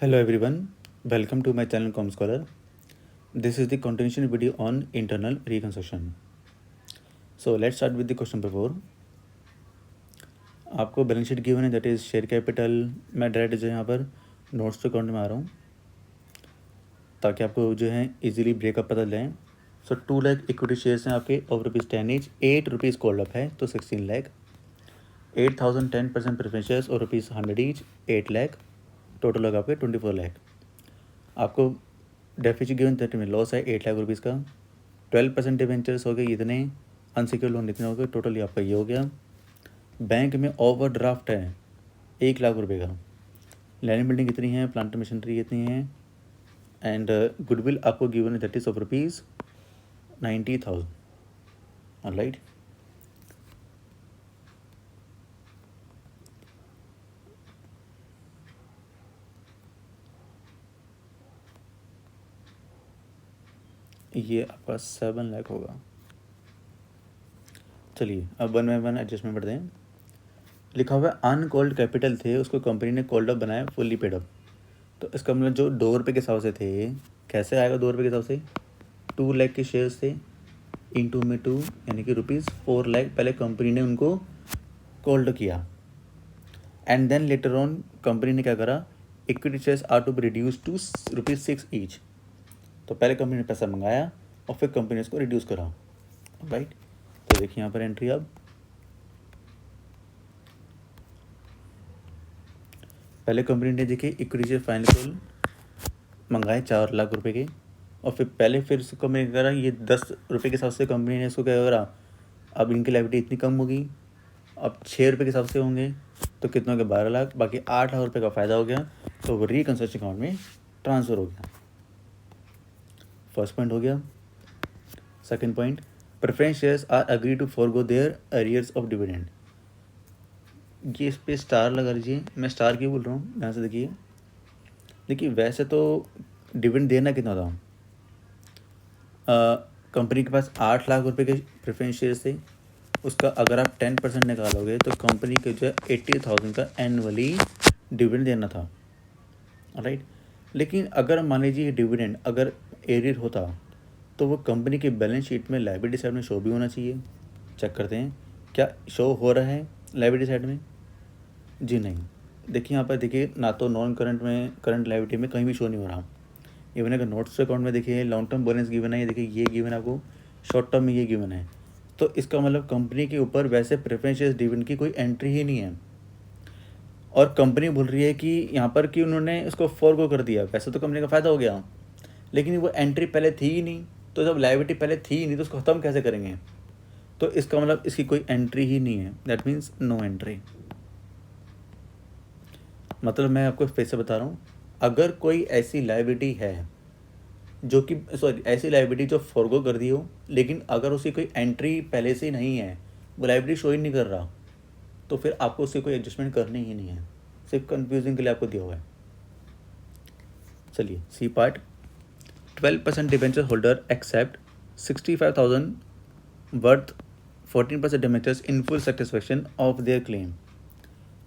Hello everyone, welcome to my channel ComScholar. This is the continuation video on internal reconstruction. So let's start with the question number 4. आपको balance sheet given है, that is share capital. मैं direct जो है यहाँ पर notes to account में आ रहा हूँ ताकि आपको जो है इजीली ब्रेकअप पता चलें. सो 2 लाख इक्विटी शेयर्स हैं आपके ऑफ ₹10 ईच. ₹8 कॉल्ड अप है तो 16 लाख. 8,000 10% प्रेफरेंस शेयर्स और ₹100 ईच 8 लाख. टोटल होगा आपके 24 लाख. आपको डेफिसिट गिवन दैट में लॉस है 8 लाख रुपीज़ का. 12% डिवेंचर्स हो गए इतने, अनसिक्योर्ड लोन इतने हो गए, टोटली आपका ये हो गया. बैंक में ओवरड्राफ्ट है 1 लाख रुपए का. लैंड बिल्डिंग कितनी है, प्लांट मशीनरी कितनी है, एंड गुडविल आपको गिवन है दैट इज ऑफ ₹90,000. ऑलराइट. ये आपका 7 लाख होगा. चलिए अब 1 बाय 1 एडजस्टमेंट बढ़ते हैं. लिखा हुआ है अनकॉल्ड कैपिटल थे, उसको कंपनी ने कॉल्ड अप बनाया, फुल्ली पेड अप. तो इसका मतलब जो ₹2 के हिसाब से थे, कैसे आएगा ₹2 के हिसाब से? 2 लाख के शेयर्स थे, इंटू में 2 यानी कि ₹4 लाख पहले कंपनी ने उनको कॉल्ड किया. And then later on company ने क्या करा, equity shares are to be reduce to ₹6 each. तो पहले कंपनी ने पैसा मंगाया और फिर कंपनी ने इसको रिड्यूस करा. राइट. तो देखिए यहाँ पर एंट्री. अब पहले कंपनी ने देखिए इक्विटी शेयर फाइनल कॉल मंगाए 4 लाख रुपए के, और फिर इसको कंपनी ने करा ये ₹10 के हिसाब से कंपनी ने इसको क्या करा, अब इनकी लायबिलिटी इतनी कम होगी, अब ₹6 के हिसाब से होंगे तो कितने हो गए, 12 लाख. बाकी 8 लाख रुपये का फ़ायदा हो गया, तो वो रिकंस्ट्रक्शन अकाउंट में ट्रांसफ़र हो गया. फर्स्ट पॉइंट हो गया. Second point, preference shares are agree to forgo their arrears of dividend. ये इस पर स्टार लगा लीजिए, मैं स्टार क्यों बोल रहा हूँ यहाँ से देखिए वैसे तो डिविडेंड देना कितना था, कंपनी के पास 8 लाख रुपए के प्रेफरेंस शेयर्स थे, उसका अगर आप 10% निकालोगे तो कंपनी के जो है 80,000 का एनुअली डिविडेंड देना था. राइट. लेकिन अगर मान लीजिए डिविडेंड अगर एरियर होता तो वो कंपनी के बैलेंस शीट में लायबिलिटी साइड में शो भी होना चाहिए. चेक करते हैं क्या शो हो रहा है लायबिलिटी साइड में. जी नहीं. देखिए यहाँ पर देखिए, ना तो नॉन करंट में, करंट लायबिलिटी में कहीं भी शो नहीं हो रहा. इवन अगर नोट्स अकाउंट में देखिए लॉन्ग टर्म बैलेंस गिवन है, ये देखिए ये गिवन है आपको, शॉर्ट टर्म में ये गिवन है. तो इसका मतलब कंपनी के ऊपर वैसे प्रेफरेंशियल डिविडेंड की कोई एंट्री ही नहीं है. और कंपनी बोल रही है कि यहाँ पर कि उन्होंने इसको फॉरगो कर दिया. वैसे तो कंपनी का फ़ायदा हो गया, लेकिन वो एंट्री पहले थी ही नहीं. तो जब लायबिलिटी पहले थी ही नहीं तो उसको ख़त्म कैसे करेंगे. तो इसका मतलब इसकी कोई एंट्री ही नहीं है, दैट मीन्स नो एंट्री. मतलब मैं आपको फिर से बता रहा हूँ, अगर कोई ऐसी लायबिलिटी है जो कि ऐसी लायबिलिटी जो फॉरगो कर दी हो, लेकिन अगर उसकी कोई एंट्री पहले से नहीं है, वो लायबिलिटी शो ही नहीं कर रहा, तो फिर आपको उसकी कोई एडजस्टमेंट करनी ही नहीं है. सिर्फ कंफ्यूजिंग के लिए आपको दिया हुआ है. चलिए C part. 12% debenture holder accept 65,000 worth 14% debentures in full satisfaction of their claim.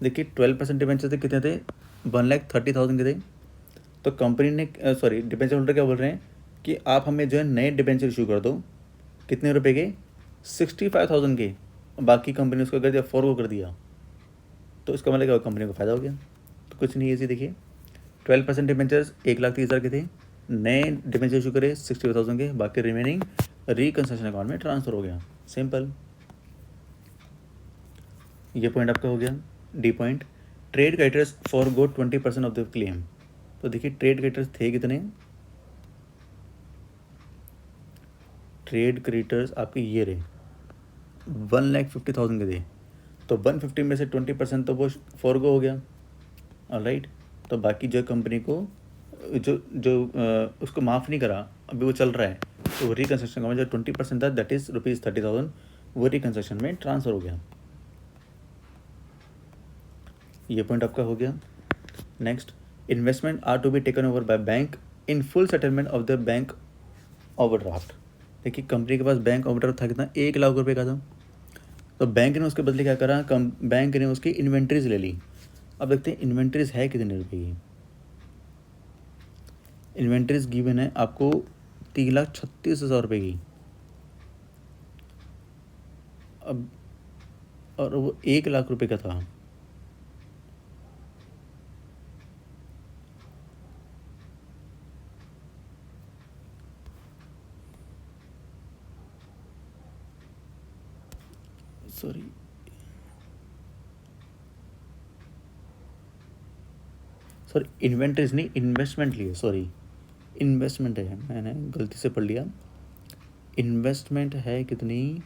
देखिए 12% डिबेंचर थे, कितने थे, 1,30,000 के थे. तो कंपनी ने डिबेंचर होल्डर क्या बोल रहे हैं कि आप हमें जो है नए डिबेंचर इशू कर दो. कितने रुपए के, 65,000 के. बाकी कंपनी ने उसको कर दिया, फॉरगो कर दिया. तो इसका मतलब क्या, कंपनी को फ़ायदा हो गया. तो कुछ नहीं, ऐसी देखिए 12% डिबेंचर्स 1,30,000 के थे, नए डिबेंचर इशू करे 65,000 के, बाकी रिमेनिंग रिकंस्ट्रक्शन अकाउंट में ट्रांसफ़र हो गया. सिंपल. ये पॉइंट आपका हो गया. D point, trade creditors for go 20% of the claim. तो देखिए ट्रेड क्रेडिटर्स थे कितने, ट्रेड क्रेडिटर्स आपके ये रहे 1,50,000 के थे. तो 150 में से 20% तो वो फॉरगो हो गया. ऑलराइट. तो बाकी जो कंपनी को जो जो उसको माफ़ नहीं करा, अभी वो चल रहा है, तो वो रिकंस्ट्रक्शन का जो 20% था दैट इज़ ₹30,000, वो रिकंस्ट्रक्शन में ट्रांसफ़र हो गया. ये पॉइंट आपका हो गया. Next, investment are to be taken over by bank in full settlement of the bank overdraft. देखिए कंपनी के पास बैंक ओवरड्राफ्ट था कितना, 1 लाख रुपए का था. तो बैंक ने उसके बदले क्या करा, बैंक ने उसकी इन्वेंट्रीज ले ली. अब देखते हैं इन्वेंट्रीज है कितने रुपए की. इन्वेंट्रीज गिवन है आपको 3,36,000 रुपये की। अब और वो 1,00,000 रुपये का था। सॉरी, इन्वेंट्रीज नहीं, इन्वेस्टमेंट लिए, सॉरी इन्वेस्टमेंट है, मैंने गलती से पढ़ लिया। इन्वेस्टमेंट है कितनी,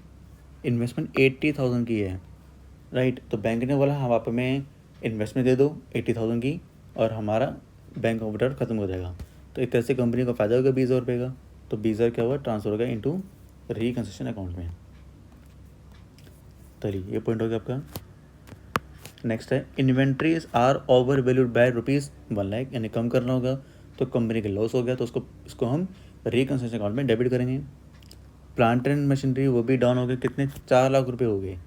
इन्वेस्टमेंट 80,000 की है, राइट। तो बैंक ने बोला हम आप हमें इन्वेस्टमेंट दे दो 80,000 की और हमारा बैंक ओवरड्राफ्ट खत्म हो जाएगा। तो एक तरह से कंपनी को फ़ायदा होगा 20,000 रुपये का। तो 20,000 क्या हुआ, ट्रांसफर होगा इनटू रिकंस्ट्रक्शन अकाउंट में। चलिए ये पॉइंट हो गया आपका। नेक्स्ट है inventories are over valued by ₹1,00,000, यानी कम करना होगा तो कंपनी का लॉस हो गया, तो इसको हम रिकंस्ट्रक्शन अकाउंट में डेबिट करेंगे। प्लांट एंड मशीनरी वो भी डाउन हो गए, कितने, 4,00,000 रुपये हो गए।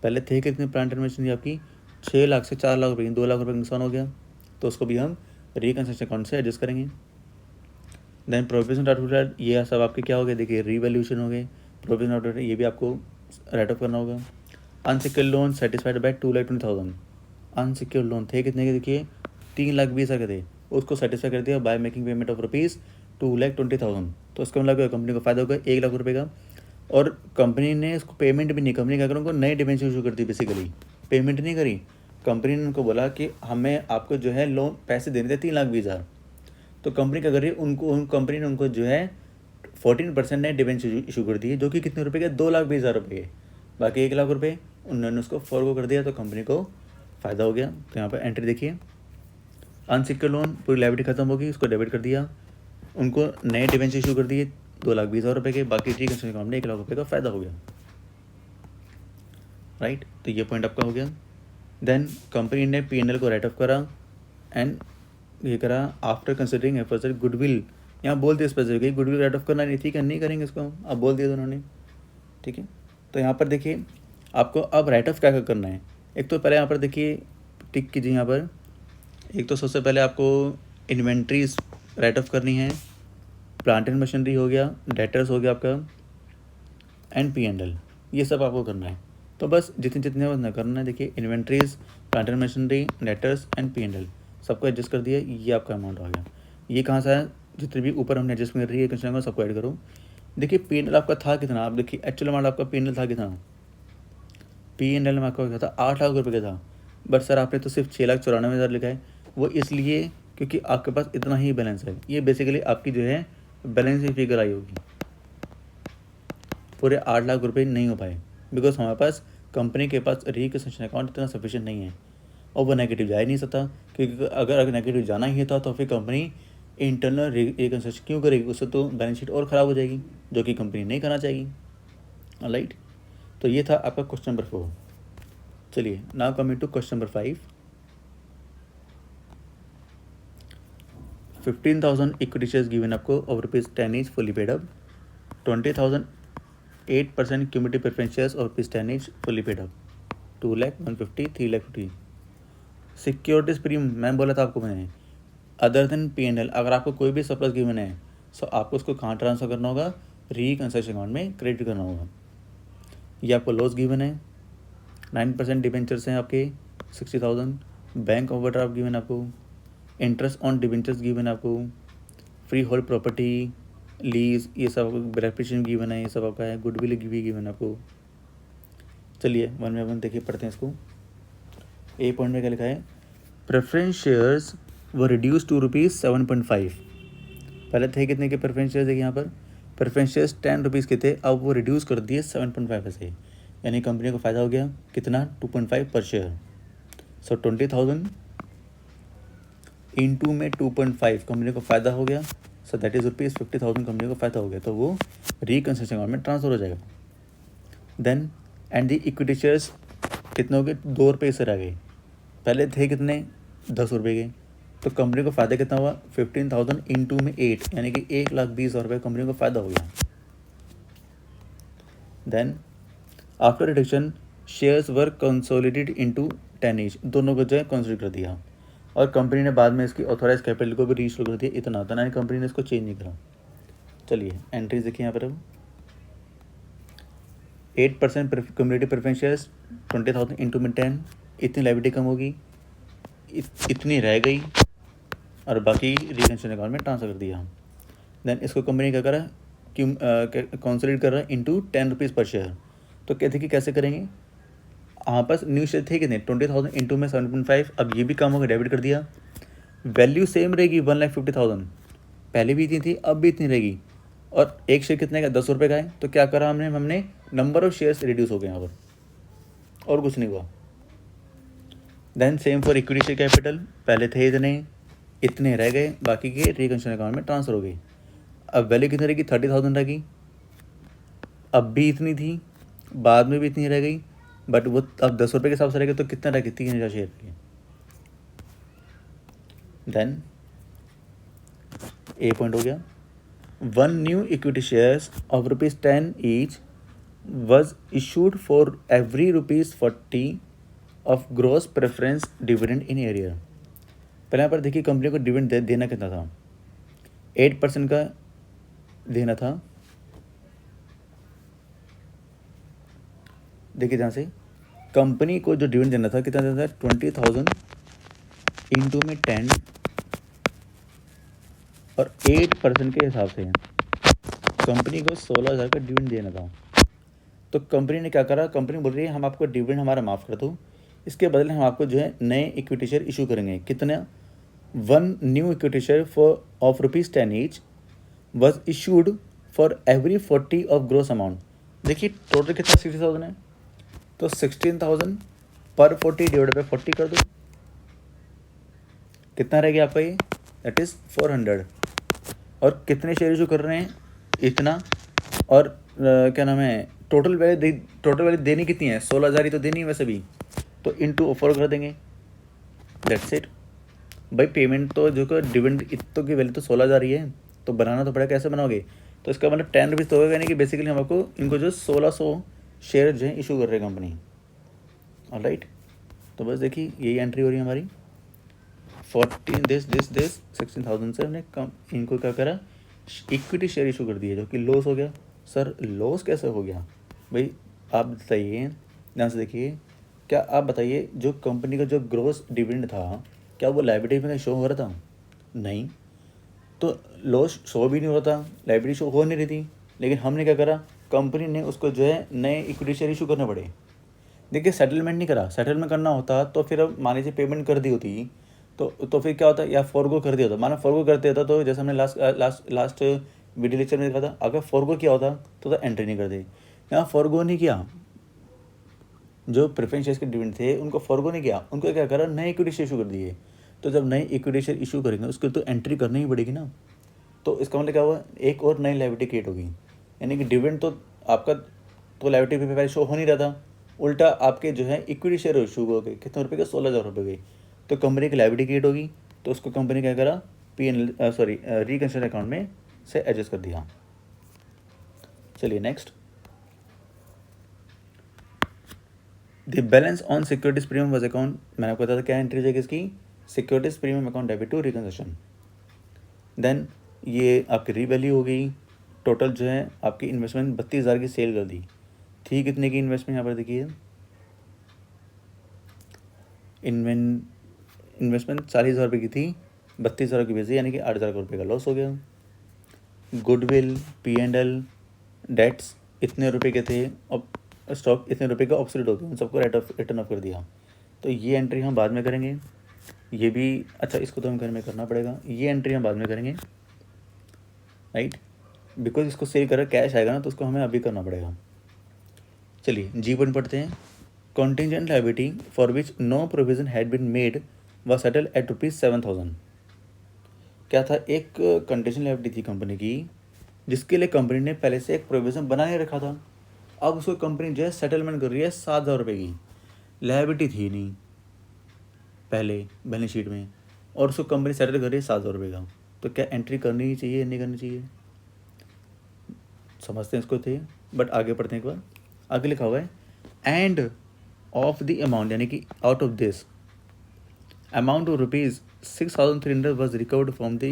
पहले थे कितने प्लांट एंड मशीनरी आपकी, 6,00,000 से 4,00,000 रुपये, 2,00,000 रुपये का नुकसान हो गया, तो उसको भी हम रिकंस्ट्रक्शन अकाउंट से एडजस्ट करेंगे। देन प्रोविजन आउटपुट, ये सब आपके क्या हो गए, देखिए रीवैल्यूएशन हो गए। प्रोविजन आउटपुट ये भी आपको राइट ऑफ करना होगा। Unsecured loan satisfied by 2,20,000, unsecured loan थे कितने के, देखिए 3,20,000 के थे, उसको सेटिस्फाई कर दिया बाय मेकिंग पेमेंट ऑफ ₹2,20,000। तो इसका मतलब कंपनी को फायदा होगा 1,00,000 रुपये का। और कंपनी ने इसको पेमेंट भी नहीं, कंपनी क्या करें उनको नए डिबेंचर इशू कर दी, बेसिकली पेमेंट नहीं करी। कंपनी ने उनको बोला कि हमें आपको जो है लोन पैसे देने थे 3,20,000। तो कंपनी क्या कर रही है, कंपनी ने उनको जो है 14% नए डिबेंचर इशू कर दिए, जो कि कितने रुपए के, 2,20,000 रुपये के। बाकी 1,00,000 रुपये उन्होंने उसको फॉरगो कर दिया, तो कंपनी को फ़ायदा हो गया। तो यहाँ पर एंट्री देखिए, अनसिक्योर्ड लोन पूरी लायबिलिटी खत्म होगी, उसको डेबिट कर दिया, उनको नए डिबेंचर इशू कर दिए 2,20,000 रुपये के, बाकी रिकंस्ट्रक्शन अकाउंट में 1,00,000 रुपये का फ़ायदा हो गया, राइट। तो ये पॉइंट आपका हो गया। देन कंपनी ने P&L को राइट ऑफ करा एंड ये करा आफ्टर कंसिडरिंग एफर्ट्स गुडविल, यहाँ बोल दिया स्पेसिफिकली गुडविल राइट ऑफ करना नहीं, ठीक है नहीं करेंगे इसको, अब बोल दिया उन्होंने, ठीक है। तो यहाँ पर देखिए आपको अब राइट ऑफ क्या करना है। एक तो पहले यहाँ पर देखिए टिक कीजिए, यहाँ पर एक तो सबसे पहले आपको इन्वेंट्रीज राइट ऑफ करनी है, प्लांट एंड मशीनरी हो गया, डेटर्स हो गया आपका, एंड P&L, ये सब आपको करना है। तो बस जितने जितने बस ना करना है, देखिए inventories, plant and machinery, debtors and P&L सबको एडजस्ट कर दिया, ये आपका अमाउंट आ गया। ये कहाँ से है, जितने भी ऊपर हमने एडजस्ट कर रही है कंसिडर करो, सबको ऐड करो। देखिए P&L आपका था कितना, आप देखिए एक्चुअल अमाउंट आपका P&L था कितना, P&L में आपका क्या था, 8,00,000 रुपये का था। बट सर आपने तो सिर्फ 6,94,000 लिखा है, वो इसलिए क्योंकि आपके पास इतना ही बैलेंस है। ये बेसिकली आपकी जो है बैलेंस की फिगर आई होगी, पूरे 8,00,000 रुपये नहीं हो पाए, बिकॉज हमारे पास कंपनी के पास रिकंस्ट्रक्शन अकाउंट इतना सफिशिएंट नहीं है, और वो नेगेटिव जा ही नहीं सकता, क्योंकि अगर नेगेटिव जाना ही था तो फिर कंपनी इंटरनल रिकंस्ट्रक्शन क्यों करेगी, उससे तो बैलेंस शीट और ख़राब हो जाएगी, जो कि कंपनी नहीं करना चाहिए, राइट। तो ये था आपका क्वेश्चन नंबर 4। चलिए now coming to question number 5। 15,000 equity shares given आपको और ₹10 is fully paid up, 20,000 8% cumulative preference shares और ₹10 is fully paid up, 2,00,000, 150, 3,50,000। Securities premium मैंने बोला था आपको, मैंने अदर देन P&L अगर आपको कोई भी सरप्लस गिवन है सो आपको उसको कहाँ ट्रांसफर करना होगा, रिकंस्ट्रक्शन अकाउंट में क्रेडिट करना होगा। ये आपको लॉस गिवन है, 9% डिबेंचर्स हैं आपके 60,000, बैंक ओवरड्राफ्ट गिवन आपको, इंटरेस्ट ऑन डिबेंचर्स गिवन आपको, फ्री होल्ड प्रॉपर्टी, लीज, ये सब बेनिफिशियरी गिवन है, ये सब आपका है, गुडविल भी गिवन आपको। चलिए वन बाय वन देखिए, पढ़ते हैं इसको। ए पॉइंट में क्या लिखा है, प्रेफरेंस शेयर्स वो रिड्यूस टू ₹7.5। पहले थे कितने के प्रेफरेंस शेयर्स, देखिए यहाँ पर प्रेफरेंस शेयर्स 10 रुपीज़ के थे, अब वो रिड्यूस कर दिए 7.5 से, यानी कंपनी को फ़ायदा हो गया कितना, 2.5 पर शेयर। सो 20,000 इंटू में 2.5 कंपनी को फ़ायदा हो गया, सो दैट इज़ ₹50,000 कंपनी को फ़ायदा हो गया, तो वो रिकंस्ट्रक्शन अकाउंट में ट्रांसफर हो जाएगा। Then and the equity shares कितने हो गए, 2 रुपये से रह गए, पहले थे कितने, 10 रुपये के, तो कंपनी को फ़ायदा कितना हुआ, 15,000 इंटू में 8, यानी कि 1,20,000 रुपये कंपनी को फ़ायदा हो गया। Then after reduction shares were consolidated into 10 each, दोनों को जो है कंसिडर कर दिया, और कंपनी ने बाद में इसकी ऑथोराइज कैपिटल को भी रीइशू कर दिया, इतना होता ना, कंपनी ने इसको चेंज नहीं करा। चलिए एंट्रीज देखिए यहाँ पर अब 8% कम्युनिटी प्रेफरेंस शेयर्स 20,000 इंटू में 10, इतनी लाइबिलिटी कम होगी, इतनी रह गई और बाकी रिकंसिडर अकाउंट में ट्रांसफर कर दिया। देन इसको कंपनी क्या करा कि कंसोलिडेट कर रहा है इंटू 10 रुपीज़ पर शेयर। तो कहते कि कैसे करेंगे, यहाँ पास न्यू शेयर थे कितने 20,000 इंटू में 7.5, अब ये भी कम होकर डेबिट कर दिया, वैल्यू सेम रहेगी 1,50,000, पहले भी इतनी थी अब भी इतनी रहेगी, और एक शेयर कितने का 10 रुपये का है। तो क्या करा हमने नंबर ऑफ शेयर्स रिड्यूस हो गए यहाँ पर, और कुछ नहीं हुआ। Then same for equity share capital, पहले थे इतने रह गए, बाकी के रिकंसिडर अकाउंट में ट्रांसफर हो गई। अब वैल्यू कितनी रहेगी 30,000 रहेगी, अब भी इतनी थी, बाद में भी इतनी रह गई, बट वो अब 10 रुपये के हिसाब से रहेगा तो कितना रहेगी 3,000 शेयर की। देन ए पॉइंट हो गया, 1 new equity shares of ₹10 each was issued for every ₹40 of gross preference dividend in area। पहले यहाँ पर देखिए कंपनी को डिविडेंड देना कितना था, 8% का देना था। देखिए ध्यान से, कंपनी को जो डिविडेंड देना था कितना देना था 20,000 इंटू में 10 और 8% के हिसाब से कंपनी को 16,000 का डिविडेंड देना था। तो कंपनी ने क्या करा, कंपनी बोल रही है हम आपको डिविडेंड हमारा माफ़ कर दो, इसके बदले हम आपको जो है नए इक्विटी शेयर इशू करेंगे। कितने, 1 new equity share for of ₹10 each was issued for every 40 of gross amount. देखिए टोटल कितना 60,000 है, तो 16,000 पर 40 डिवाइड बाई 40 कर दो, कितना रहेगा आपका ये, दैट इज़ 400। और कितने शेयर इशू कर रहे हैं, इतना, और क्या नाम है, टोटल वैल्यू देनी कितनी है 16,000 ही तो देनी है वैसे भी, तो इंटू ऑफर कर देंगे, दैट्स इट। भाई पेमेंट तो जो कि डिविडेंड इतों की वैल्यू तो 16,000 ही है, तो बनाना तो पड़ेगा, कैसे बनाओगे, तो इसका मतलब 10 रुपीज़ तो होगा, यानी कि बेसिकली हम आपको इनको जो 1,600 शेयर जो है इशू कर रहे हैं कंपनी। ऑलराइट, तो बस देखिए यही एंट्री हो रही है हमारी 14 दिस 16,000 से हमने कम इनको क्या करा, इक्विटी शेयर इशू कर दिए, जो कि लॉस हो गया। सर लॉस कैसे हो गया भाई, आप बताइए, ध्यान से देखिए, क्या आप बताइए जो कंपनी का जो ग्रोस डिविडेंड था क्या वो लाइबिलिटी में शो हो रहा था, नहीं, तो लॉस शो भी नहीं हो रहा था, लाइबिलिटी शो हो नहीं रही थी, लेकिन हमने क्या करा, कंपनी ने उसको जो है नए इक्विटी शेयर इशू करने पड़े। देखिए सेटलमेंट नहीं करा, सेटलमेंट करना होता तो फिर अब मान लीजिए पेमेंट कर दी होती तो फिर क्या होता, या फॉरगो कर दिया होता, माना फॉरगो करते होता तो जैसे हमने लास्ट वीडियो लेक्चर में देखा था, अगर फॉरगो किया होता तो एंट्री नहीं कर दी। यहाँ फॉरगो नहीं किया, जो प्रेफरेंस शेयर्स के डिविडेंड थे उनको फॉरगो नहीं किया, उनको क्या करा, नए इक्विटी शेयर इशू कर दिए। तो जब नए इक्विटी शेयर इशू करेंगे उसको तो एंट्री करनी ही पड़ेगी ना, तो इसका मतलब क्या हुआ, एक और नई लाइबिलिटी क्रिएट होगी, यानी कि डिविडेंड तो आपका तो लाइबिलिटी पे पहले शो हो नहीं रहा था, उल्टा आपके जो है इक्विटी शेयर इशू हो गए, कितने रुपये के 16,000 रुपये गए, तो कंपनी की लाइबिलिटी क्रिएट होगी, तो उसको कंपनी क्या करा, रिकंसिडर अकाउंट में से एडजस्ट कर दिया। चलिए next, the balance on securities premium was account, मैंने आपको बताया था क्या एंट्री जाएगी इसकी, securities premium account debit to reconsideration. Then ये आपकी रीवैल्यू हो गई, टोटल जो है आपकी इन्वेस्टमेंट 32,000 की सेल कर दी थी, कितने की इन्वेस्टमेंट यहाँ पर देखिए, इन्वेस्टमेंट 40,000 रुपये की थी, 32,000 की बेची, यानी कि 8,000 रुपये का लॉस हो गया। गुडविल, P&L, डेट्स इतने रुपए के थे, अब स्टॉक इतने रुपए का ऑब्सोल्यूट हो गया, उन सबको रिटर्न ऑफ कर दिया। तो ये एंट्री हम बाद में करेंगे, ये भी अच्छा, इसको तो हम घर में करना पड़ेगा, ये एंट्री हम बाद में करेंगे, राइट, बिकॉज इसको सेल कर कैश आएगा ना, तो उसको हमें अभी करना पड़ेगा। चलिए जी पॉइंट पढ़ते हैं, contingent liability for which no provision had been made व सेटल एट ₹7,000। क्या था, एक कंटीजेंट लायबिलिटी थी कंपनी की, जिसके लिए कंपनी ने पहले से एक प्रोविज़न बना के रखा था, अब उसको कंपनी जो है सेटलमेंट कर रही है 7,000 रुपये की, लायबिलिटी थी नहीं पहले बैलेंस शीट में, और उसको कंपनी सेटल कर रही है 7,000 रुपये का, तो क्या एंट्री करनी ही चाहिए, नहीं करनी चाहिए, समझते हैं इसको थे, बट आगे पढ़ते हैं एक बार। आगे लिखा हुआ है एंड ऑफ द अमाउंट, यानी कि out of this amount of ₹6,300 was recovered from the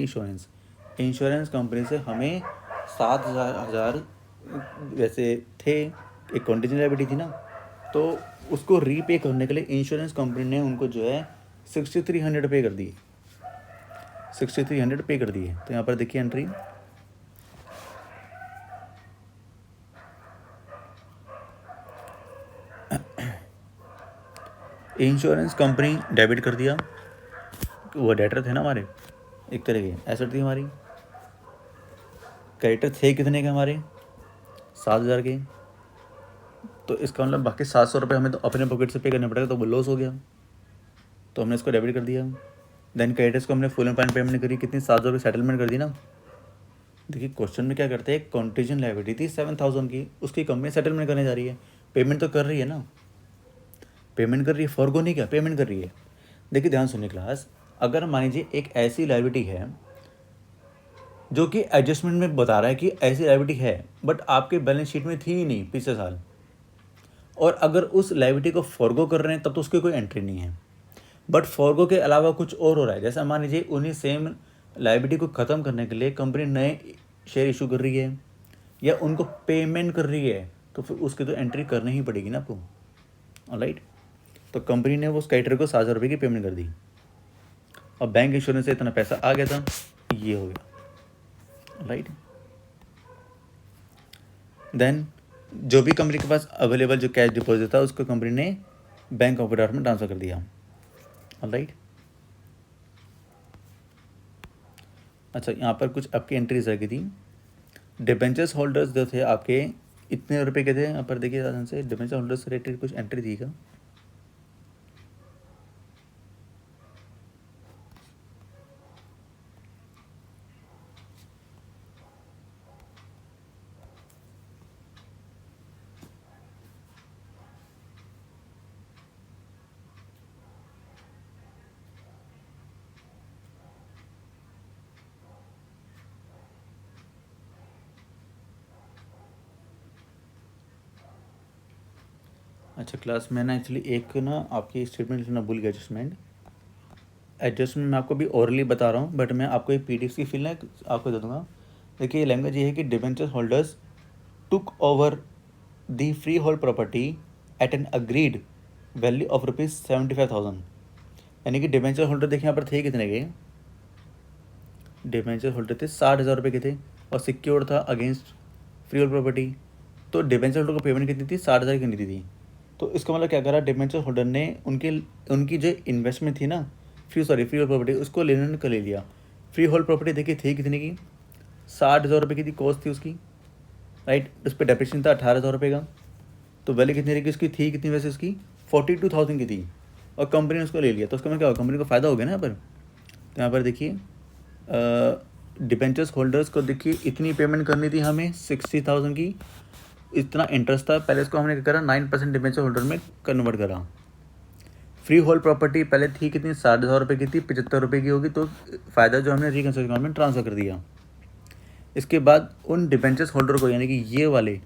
insurance company से हमें 7,000 वैसे थे, एक कॉन्टीजेंट लायबिलिटी थी ना, तो उसको रीपे करने के लिए इंश्योरेंस कंपनी ने उनको जो है 6,300 पे कर दिए, 6,300 पे कर दिए। तो यहाँ पर देखिए एंट्री, इंश्योरेंस कंपनी डेबिट कर दिया, वो डेटर थे ना हमारे, एक तरह के एसेट थी हमारी, क्रेडिटर थे कितने के हमारे 7,000 के, तो इसका मतलब बाकी 700 रुपये हमें तो अपने पॉकेट से पे करना पड़ेगा, तो वो लॉस हो गया, तो हमने इसको डेबिट कर दिया। देन क्रेडिटर्स को हमने फुल एंड फाइनल पेमेंट करी, कितनी 7,000 रुपये सेटलमेंट कर दी ना। देखिए क्वेश्चन में क्या करते हैं, कॉन्टीजेंट लायबिलिटी थी 7,000 की, उसकी कंपनी सेटलमेंट करने जा रही है, पेमेंट तो कर रही है ना, पेमेंट कर रही है, फॉरगो नहीं, क्या पेमेंट कर रही है। देखिए ध्यान सुनिए क्लास, अगर मान लीजिए एक ऐसी लायबिलिटी है जो कि एडजस्टमेंट में बता रहा है कि ऐसी लायबिलिटी है, बट आपके बैलेंस शीट में थी ही नहीं पिछले साल, और अगर उस लायबिलिटी को फॉरगो कर रहे हैं तब तो उसकी कोई एंट्री नहीं है, बट फॉरगो के अलावा कुछ और हो रहा है, जैसा मान लीजिए उन्हीं सेम लायबिलिटी को ख़त्म करने के लिए कंपनी नए शेयर इशू कर रही है या उनको पेमेंट कर रही है, तो फिर उसकी तो एंट्री करनी ही पड़ेगी ना आपको, ऑलराइट। तो कंपनी ने वो उस क्रेडिटर को 7,000 रुपये की पेमेंट कर दी, और बैंक इंश्योरेंस से इतना पैसा आ गया था, ये हो गया, राइट। देन जो भी कंपनी के पास अवेलेबल जो कैश डिपॉजिट था उसको कंपनी ने बैंक ऑफ बड़ौदा में ट्रांसफ़र कर दिया, ऑलराइट। अच्छा, यहाँ पर कुछ आपकी एंट्रीज आ गई थी। डिबेंचर्स होल्डर्स जो थे आपके इतने रुपए के थे, यहाँ पर देखिए ध्यान से, डिबेंचर होल्डर्स से रिलेटेड कुछ एंट्री थी क्या। अच्छा क्लास, मैं ना एक्चुअली एक ना आपकी स्टेटमेंट लिखना भूल गया, एडजस्टमेंट मैं आपको भी ओरली बता रहा हूँ, बट मैं आपको एक PDF की फिल आपको दे दूँगा। देखिए लैंग्वेज ये है कि debenture holders took over the free hold property eight N agreed value of ₹75,000, यानी कि डिबेंचर होल्डर देखिए यहाँ पर थे कितने के, डिबेंचर होल्डर थे 60,000 रुपये के थे, और सिक्योर था अगेंस्ट फ्री होल्ड प्रॉपर्टी, तो डिबेंचर होल्डर को पेमेंट कितनी थी, 60,000 की दी थी। तो इसका मतलब क्या करा, डिबेंचर होल्डर ने उनकी जो इन्वेस्टमेंट थी ना, फ्री होल्ड प्रॉपर्टी, उसको लेने का ले लिया। फ्री होल्ड प्रॉपर्टी देखिए थी कितने की, 60,000 रुपये की थी, कॉस्ट थी उसकी, राइट। उस पर डेप्रिसिएशन था 18,000 रुपये का, तो वैल्यू कितनी रहेगी उसकी, थी कितनी वैसे उसकी 42,000 की थी, और कंपनी ने उसको ले लिया, तो उसका मतलब क्या होगा, कंपनी को फ़ायदा हो गया ना यहाँ पर। तो यहाँ पर देखिए डिबेंचर्स होल्डर्स को देखिए इतनी पेमेंट करनी थी हमें 60,000 की, इतना इंटरेस्ट था, पहले इसको हमने क्या करा 9% डिबेंचर होल्डर में कन्वर्ट करा। फ्री होल्ड प्रॉपर्टी पहले थी कितनी, 60,000 रुपये की थी, 75 रुपये की होगी, तो फ़ायदा जो हमने रिकंस्ट्रक्शन अकाउंट में ट्रांसफ़र कर दिया। इसके बाद उन डिबेंचर्स होल्डर को, यानी कि ये वाले,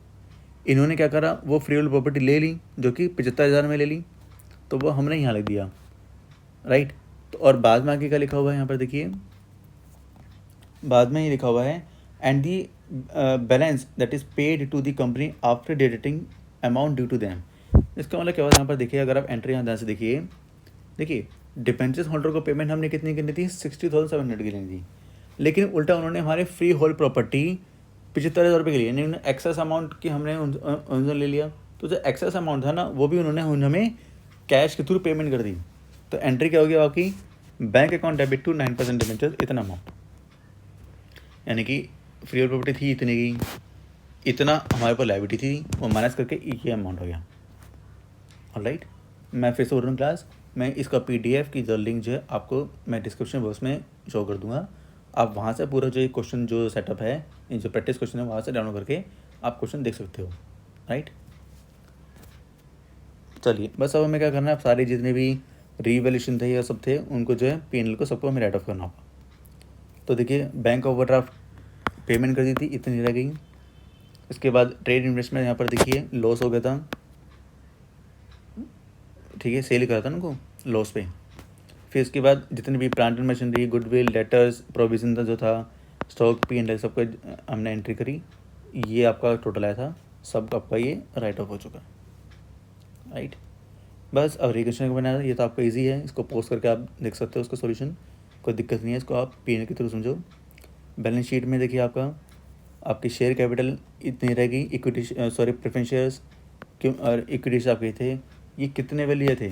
इन्होंने क्या करा, वो फ्री होल्ड प्रॉपर्टी ले ली जो कि 75,000 में ले ली, तो वो हमने यहाँ लिख दिया, राइट। तो और बाद में आगे क्या लिखा हुआ है यहाँ पर देखिए, बाद में ये लिखा हुआ है and the balance that is paid to the company after deducting amount due to them. इसका मतलब क्या हुआ, यहाँ पर देखिए, अगर आप एंट्री यहाँ ध्यान से देखिए डिबेंचर्स होल्डर को पेमेंट हमने कितनी करनी थी, 60,700 की लेनी थी, लेकिन उल्टा उन्होंने हमारे फ्री होल्ड प्रॉपर्टी 75,000 रुपये के लिए, यानी उन्होंने एक्सेस अमाउंट की हमने उनसे ले लिया, तो जो एक्सेस अमाउंट था ना वो भी उन्होंने हमें कैश के थ्रू पेमेंट कर दी। तो एंट्री क्या होगी आपकी, bank account debit to 9% debentures इतना अमाउंट, यानी कि फ्री होल्ड प्रॉपर्टी थी इतने की, इतना हमारे पास लायबिलिटी थी, वो माइनस करके ये अमाउंट हो गया, ऑलराइट। मैं फिर से बोल रहा हूँ क्लास, मैं इसका PDF की जो लिंक जो है आपको मैं डिस्क्रिप्शन बॉक्स में शो कर दूंगा, आप वहाँ से पूरा जो ये क्वेश्चन जो सेटअप है, ये जो प्रैक्टिस क्वेश्चन है, वहाँ से डाउनलोड करके आप क्वेश्चन देख सकते हो, राइट। चलिए बस अब हमें क्या करना है, सारे जितने भी रीवैल्यूएशन थे या सब थे उनको जो है P&L को सबको हमें राइट ऑफ करना होगा। तो देखिए बैंक ओवरड्राफ्ट पेमेंट कर दी थी, इतनी रह गई। इसके बाद ट्रेड इन्वेस्टमेंट यहाँ पर देखिए लॉस हो गया था, ठीक है, सेल करा था उनको लॉस पे। फिर इसके बाद जितनी भी plant and machinery, goodwill, debtors, provision जो था, स्टॉक, पी एंड एल सबको हमने एंट्री करी। ये आपका टोटल आया था, सब आपका ये राइट ऑफ हो चुका, राइट। बस अब रिकन्स्ट्रक्शन बनाया, ये तो आपका इजी है, इसको पोस्ट करके आप देख सकते हो उसका सॉल्यूशन, कोई दिक्कत नहीं है, इसको आप पी एन के थ्रू समझो। बैलेंस शीट में देखिए आपकी शेयर कैपिटल इतनी रहेगी, इक्विटी सॉरी प्रेफरेंस शेयर्स क्यों और इक्विटी से आपके थे, ये कितने वैल्यू थे,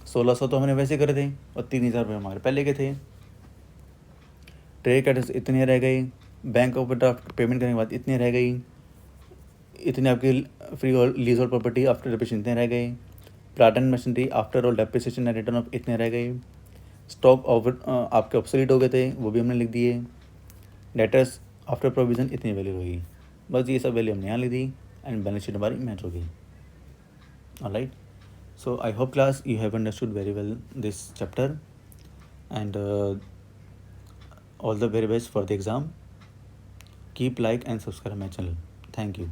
1600 तो हमने वैसे करे थे और 3000 रुपये हमारे पहले के थे। ट्रेड कैपिटल इतनी रह गई, बैंक ओवरड्राफ्ट पेमेंट करने के बाद इतनी रह गई, इतनी आपकी फ्री और लीज और प्रॉपर्टी आफ्टर डेप्रिसिएशन इतने रह गए, plant and machinery after all depreciation and return of इतने रह गए, स्टॉक ओवर आपके ऑब्सोलीट हो गए थे वो भी हमने लिख दिए, डेटर्स आफ्टर प्रोविजन इतनी वैल्यू होगी। बस ये सब वैल्यू हमने यहाँ लिख दी एंड बैलेंस शीट हमारी मैच होगी। Alright, so I hope class you have understood very well this chapter, and all the very best for the exam. Keep like and subscribe my channel. Thank you.